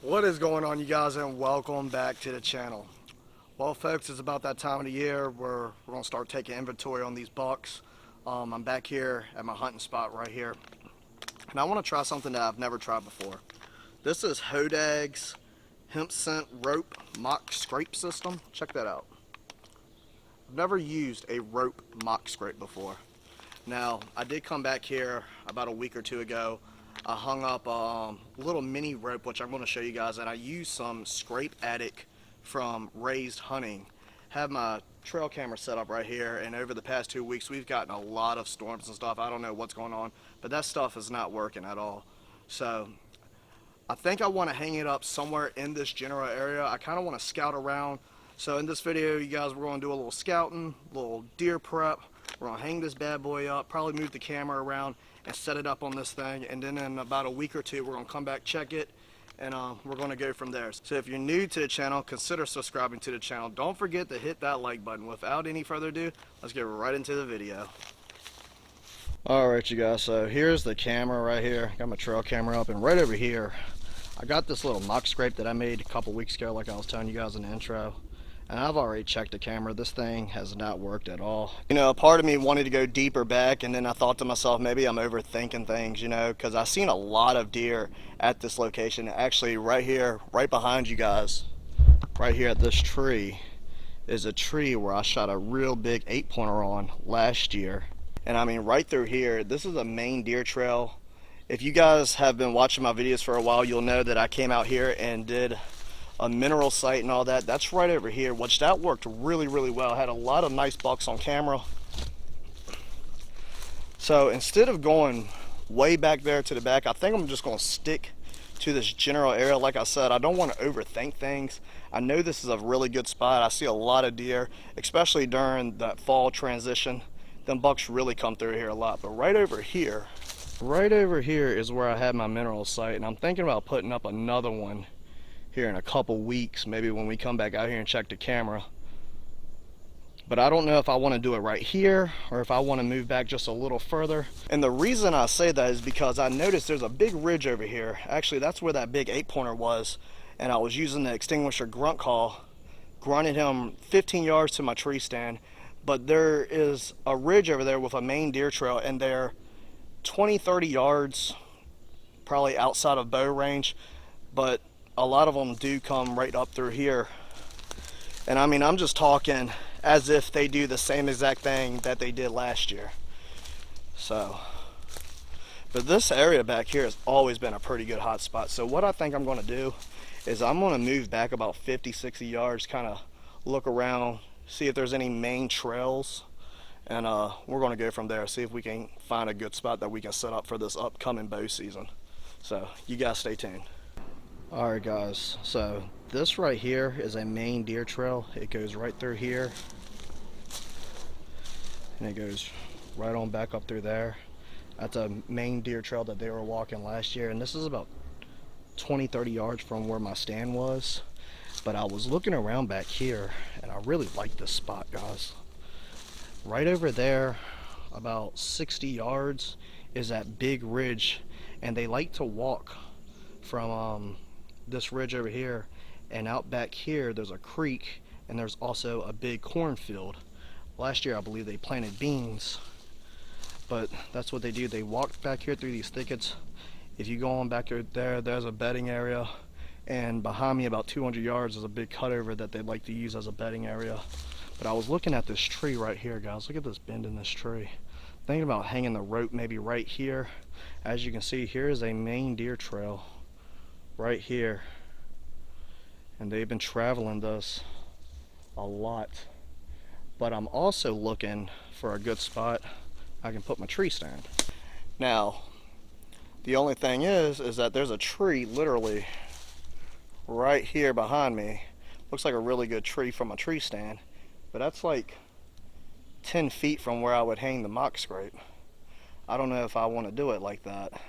What is going on, you guys, and welcome back to the channel. Well, folks, it's about that time of the year where we're going to start taking inventory on these bucks. I'm back here at my hunting spot right here, and I want to try something that I've never tried before. This is Hodag's hemp scent rope mock scrape system. Check that out. I've never used a rope mock scrape before. Now, I did come back here about a week or two ago. I hung up a little mini rope, which I'm going to show you guys, and I used some Scrape Addict from Raised Hunting. Have my trail camera set up right here, and over the past 2 weeks we've gotten a lot of storms and stuff. I don't know what's going on, but that stuff is not working at all. So I think I want to hang it up somewhere in this general area. I kind of want to scout around. So in this video, you guys, we're going to do a little scouting, a little deer prep. We're going to hang this bad boy up, probably move the camera around and set it up on this thing, and then in about a week or two we're going to come back, check it, and we're going to go from there. So if you're new to the channel, consider subscribing to the channel. Don't forget to hit that like button. Without any further ado, let's get right into the video. Alright, you guys, so here's the camera right here. Got my trail camera up, and right over here I got this little mock scrape that I made a couple weeks ago, like I was telling you guys in the intro. And I've already checked the camera. This thing has not worked at all. You know, a part of me wanted to go deeper back, and then I thought to myself, maybe I'm overthinking things, you know, because I've seen a lot of deer at this location. Actually, right here, right behind you guys, right here at this tree, is a tree where I shot a real big 8-pointer on last year. And I mean, right through here, this is a main deer trail. If you guys have been watching my videos for a while, you'll know that I came out here and did a mineral site and all that. That's right over here, which that worked really well. I had a lot of nice bucks on camera. So instead of going way back there to the back, I think I'm just going to stick to this general area. Like I said, I don't want to overthink things. I know this is a really good spot. I see a lot of deer, especially during that fall transition. Them bucks really come through here a lot. But right over here is where I had my mineral site, and I'm thinking about putting up another one here in a couple weeks, maybe when we come back out here and check the camera. But I don't know if I want to do it right here or if I want to move back just a little further. And the reason I say that is because I noticed there's a big ridge over here. Actually, that's where that big 8-pointer was, and I was using the extinguisher grunt call, grunted him 15 yards to my tree stand. But there is a ridge over there with a main deer trail, and they're 20-30 yards probably outside of bow range, but a lot of them do come right up through here. And I mean, I'm just talking as if they do the same exact thing that they did last year. So, but this area back here has always been a pretty good hot spot. So what I think I'm going to do is I'm going to move back about 50-60 yards, kind of look around, see if there's any main trails, and we're going to go from there, see if we can find a good spot that we can set up for this upcoming bow season. So you guys stay tuned. Alright guys, so this right here is a main deer trail. It goes right through here, and it goes right on back up through there. That's a main deer trail that they were walking last year, and this is about 20-30 yards from where my stand was. But I was looking around back here, and I really like this spot, guys. Right over there, about 60 yards, is that big ridge, and they like to walk from this ridge over here, and out back here there's a creek, and there's also a big cornfield. Last year I believe they planted beans, but that's what they do. They walk back here through these thickets. If you go on back there, there's a bedding area, and behind me about 200 yards is a big cutover that they like to use as a bedding area. But I was looking at this tree right here, guys. Look at this bend in this tree. Thinking about hanging the rope maybe right here. As you can see, here is a main deer trail right here, and they've been traveling this a lot. But I'm also looking for a good spot I can put my tree stand. Now the only thing is that there's a tree literally right here behind me. Looks like a really good tree from a tree stand, but that's like 10 feet from where I would hang the mock scrape. I don't know if I want to do it like that.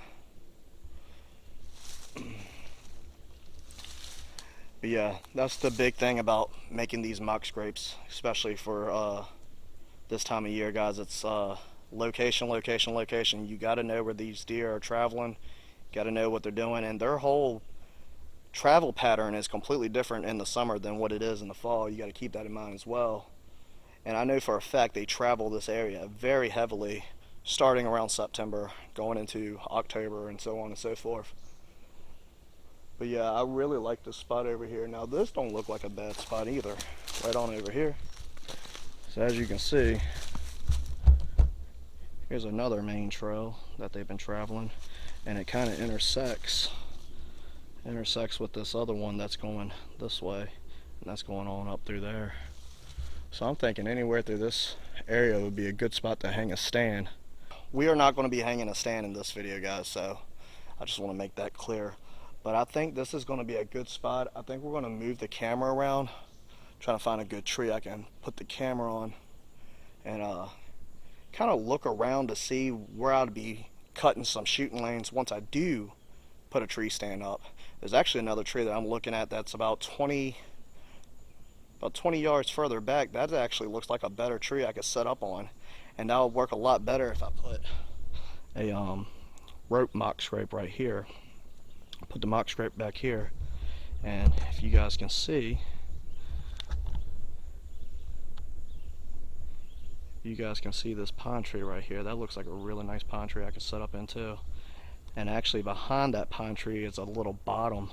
But yeah, that's the big thing about making these mock scrapes, especially for this time of year, guys. It's location. You got to know where these deer are traveling, got to know what they're doing, and their whole travel pattern is completely different in the summer than what it is in the fall. You got to keep that in mind as well. And I know for a fact they travel this area very heavily starting around September, going into October, and so on and so forth. But yeah, I really like this spot over here. Now this don't look like a bad spot either, right on over here. So as you can see, here's another main trail that they've been traveling, and it kind of intersects with this other one that's going this way, and that's going on up through there. So I'm thinking anywhere through this area would be a good spot to hang a stand. We are not going to be hanging a stand in this video, guys, so I just want to make that clear. But I think this is going to be a good spot. I think we're going to move the camera around, trying to find a good tree I can put the camera on, and kind of look around to see where I'd be cutting some shooting lanes once I do put a tree stand up. There's actually another tree that I'm looking at that's about 20 yards further back. That actually looks like a better tree I could set up on, and that would work a lot better if I put a rope mock scrape right here. Put the mock scrape back here, and if you guys can see, this pine tree right here. That looks like a really nice pine tree I could set up in too. And actually behind that pine tree is a little bottom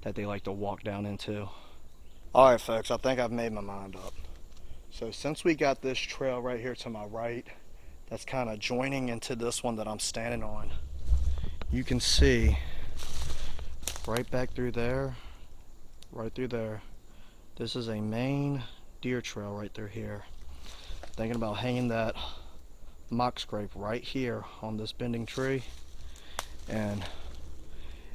that they like to walk down into. Alright folks, I think I've made my mind up. So since we got this trail right here to my right, that's kind of joining into this one that I'm standing on, you can see right back through there, right through there, this is a main deer trail right through here. Thinking about hanging that mock scrape right here on this bending tree, and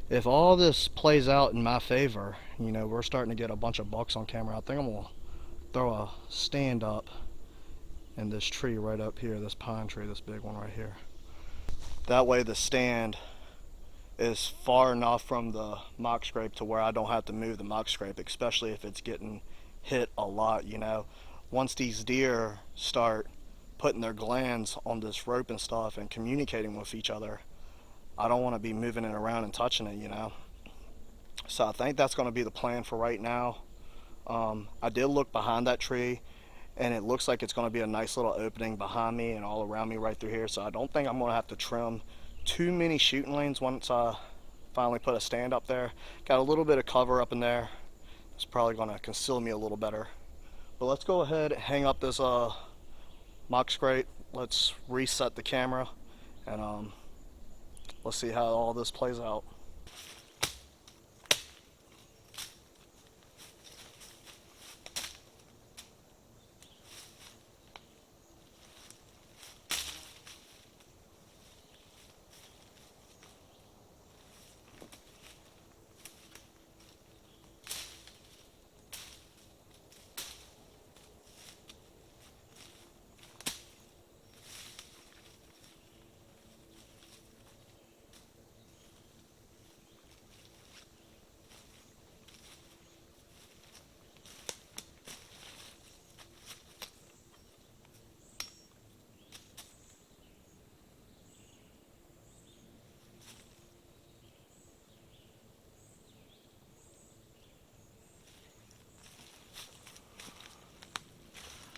if all this plays out in my favor, you know, we're starting to get a bunch of bucks on camera, I think I'm gonna throw a stand up in this tree right up here, this pine tree, this big one right here. That way the stand is far enough from the mock scrape to where I don't have to move the mock scrape, especially if it's getting hit a lot, you know. Once these deer start putting their glands on this rope and stuff and communicating with each other, I don't want to be moving it around and touching it, you know. So I think that's going to be the plan for right now. I did look behind that tree, and it looks like it's going to be a nice little opening behind me and all around me right through here. So I don't think I'm going to have to trim too many shooting lanes once I finally put a stand up there. Got a little bit of cover up in there. It's probably going to conceal me a little better. But let's go ahead and hang up this mock scrape. Let's reset the camera, and let's see how all this plays out.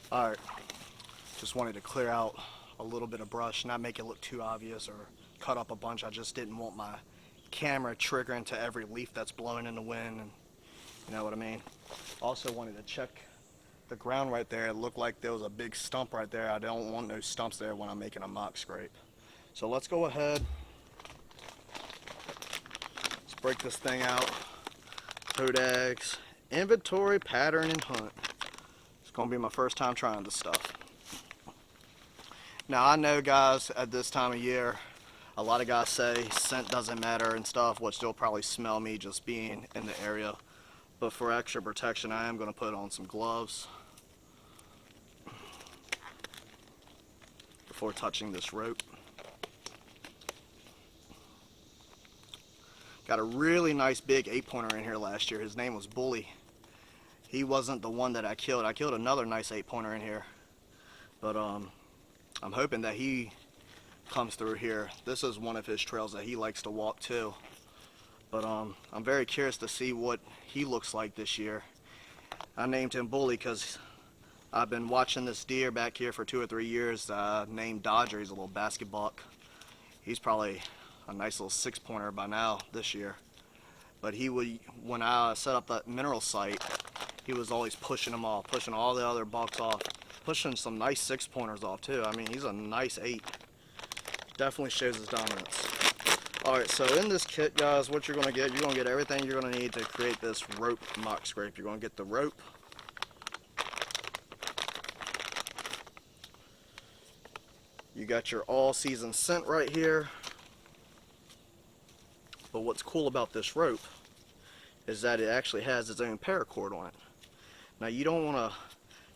Alright, just wanted to clear out a little bit of brush, not make it look too obvious or cut up a bunch. I just didn't want my camera triggering to every leaf that's blowing in the wind, and you know what I mean. Also wanted to check the ground right there. It looked like there was a big stump right there. I don't want no stumps there when I'm making a mock scrape. So let's go ahead, let's break this thing out. Hodag's inventory, pattern, and hunt. Gonna be my first time trying this stuff. Now I know, guys, at this time of year, a lot of guys say scent doesn't matter and stuff, which they'll probably smell me just being in the area. But for extra protection, I am gonna put on some gloves before touching this rope. Got a really nice big 8-pointer in here last year. His name was Bully. He wasn't the one that I killed. I killed another nice 8-pointer in here. But I'm hoping that he comes through here. This is one of his trails that he likes to walk too. But I'm very curious to see what he looks like this year. I named him Bully because I've been watching this deer back here for 2 or 3 years, named Dodger. He's a little basket buck. He's probably a nice little 6-pointer by now this year. But he would, when I set up that mineral site, he was always pushing them off, pushing all the other bucks off, pushing some nice 6-pointers off too. I mean, he's a nice 8. Definitely shows his dominance. Alright, so in this kit, guys, what you're going to get everything you're going to need to create this rope mock scrape. You're going to get the rope. You got your all-season scent right here. But what's cool about this rope is that it actually has its own paracord on it. Now, you don't want to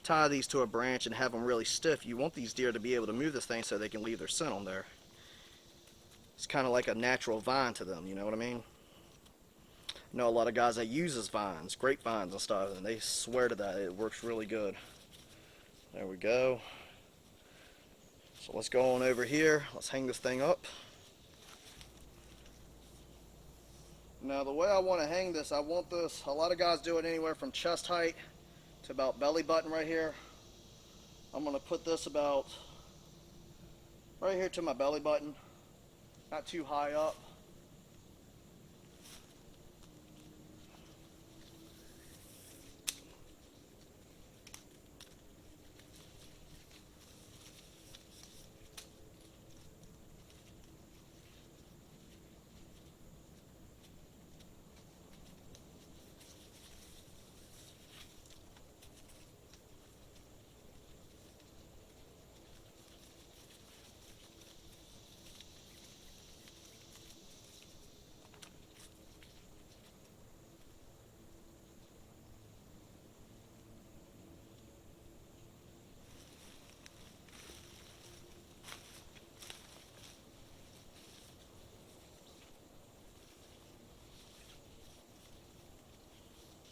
tie these to a branch and have them really stiff. You want these deer to be able to move this thing so they can leave their scent on there. It's kind of like a natural vine to them, you know what I mean? I know a lot of guys that uses vines, grapevines and stuff, and they swear to that. It works really good. There we go. So let's go on over here. Let's hang this thing up. Now the way I want to hang this, I want this, a lot of guys do it anywhere from chest height to about belly button right here. I'm going to put this about right here to my belly button. Not too high up.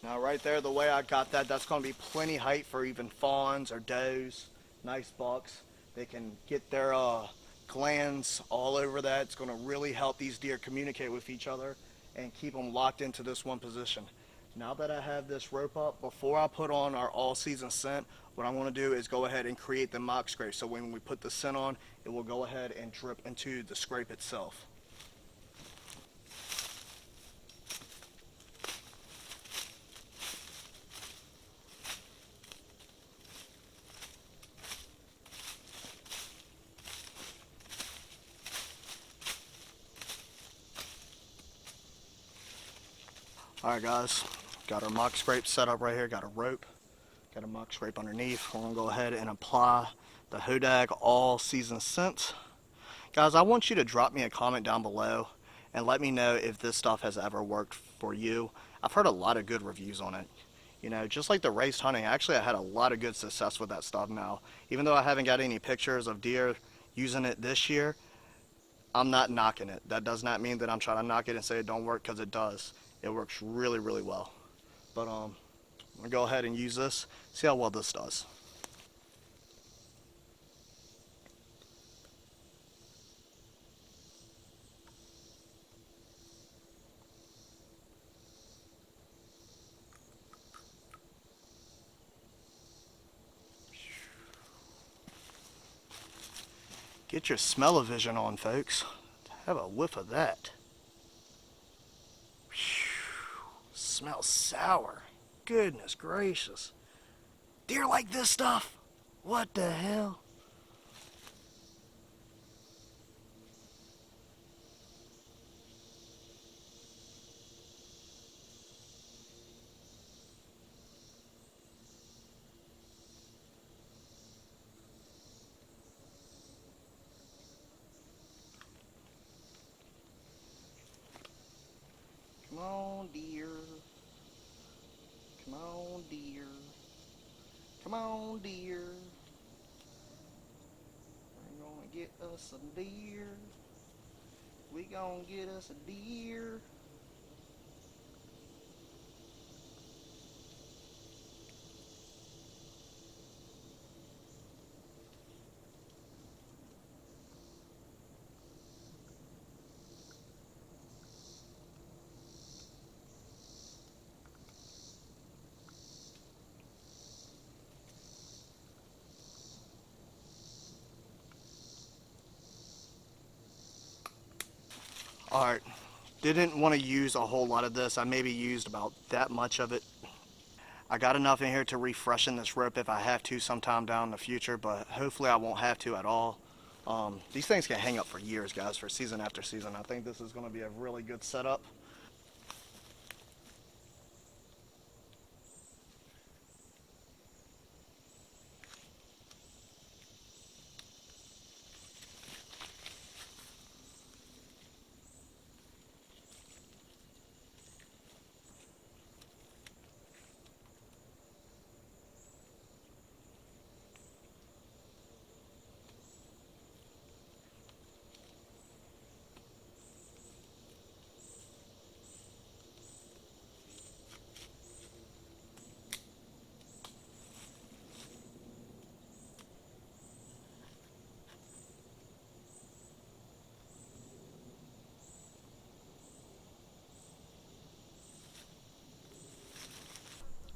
Now right there, the way I got that, that's going to be plenty height for even fawns or does, nice bucks. They can get their glands all over that. It's going to really help these deer communicate with each other and keep them locked into this one position. Now that I have this rope up, before I put on our all-season scent, what I'm going to do is go ahead and create the mock scrape. So when we put the scent on, it will go ahead and drip into the scrape itself. Alright guys, got our mock scrape set up right here, got a rope, got a mock scrape underneath. We're going to go ahead and apply the Hodag all season scent. Guys, I want you to drop me a comment down below and let me know if this stuff has ever worked for you. I've heard a lot of good reviews on it. You know, just like the race hunting, actually I had a lot of good success with that stuff now. Even though I haven't got any pictures of deer using it this year, I'm not knocking it. That does not mean that I'm trying to knock it and say it don't work, because it does. It works really, really well. But I'm gonna go ahead and use this, see how well this does. Get your smell-o-vision on, folks. Have a whiff of that. Smells sour. Goodness gracious. Deer like this stuff? What the hell? Come on, deer. Come on, deer. Come on, deer. We're gonna get us a deer. We gonna get us a deer. Alright, didn't want to use a whole lot of this. I maybe used about that much of it. I got enough in here to refreshen this rope if I have to sometime down in the future, but hopefully I won't have to at all. These things can hang up for years, guys, for season after season. I think this is going to be a really good setup.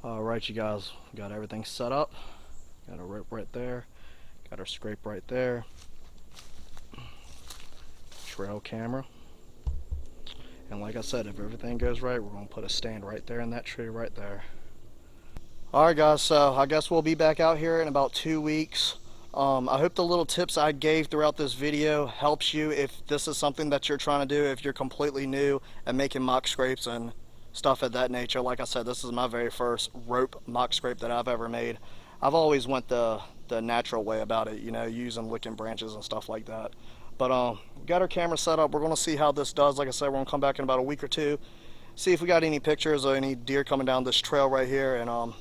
Alright, you guys, got everything set up. Got a rope right there. Got our scrape right there. Trail camera. And like I said, if everything goes right, we're going to put a stand right there in that tree right there. Alright guys, so I guess we'll be back out here in about 2 weeks. I hope the little tips I gave throughout this video helps you if this is something that you're trying to do, if you're completely new at making mock scrapes and stuff of that nature. Like I said, this is my very first rope mock scrape that I've ever made. I've always went the natural way about it, you know, using licking branches and stuff like that. But we got our camera set up. We're going to see how this does. Like I said, we're going to come back in about a week or two, see if we got any pictures or any deer coming down this trail right here, and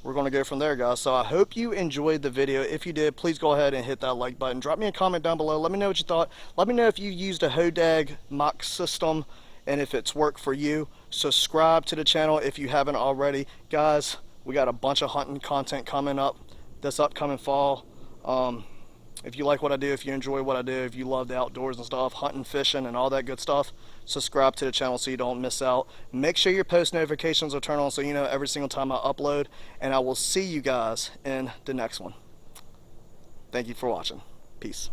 we're going to go from there, guys. So I hope you enjoyed the video. If you did, please go ahead and hit that like button. Drop me a comment down below. Let me know what you thought. Let me know if you used a Hodag mock system and if it's worked for you. Subscribe to the channel if you haven't already. Guys, we got a bunch of hunting content coming up this upcoming fall. If you like what I do, if you enjoy what I do, if you love the outdoors and stuff, hunting, fishing, and all that good stuff, subscribe to the channel so you don't miss out. Make sure your post notifications are turned on so you know every single time I upload, and I will see you guys in the next one. Thank you for watching. Peace.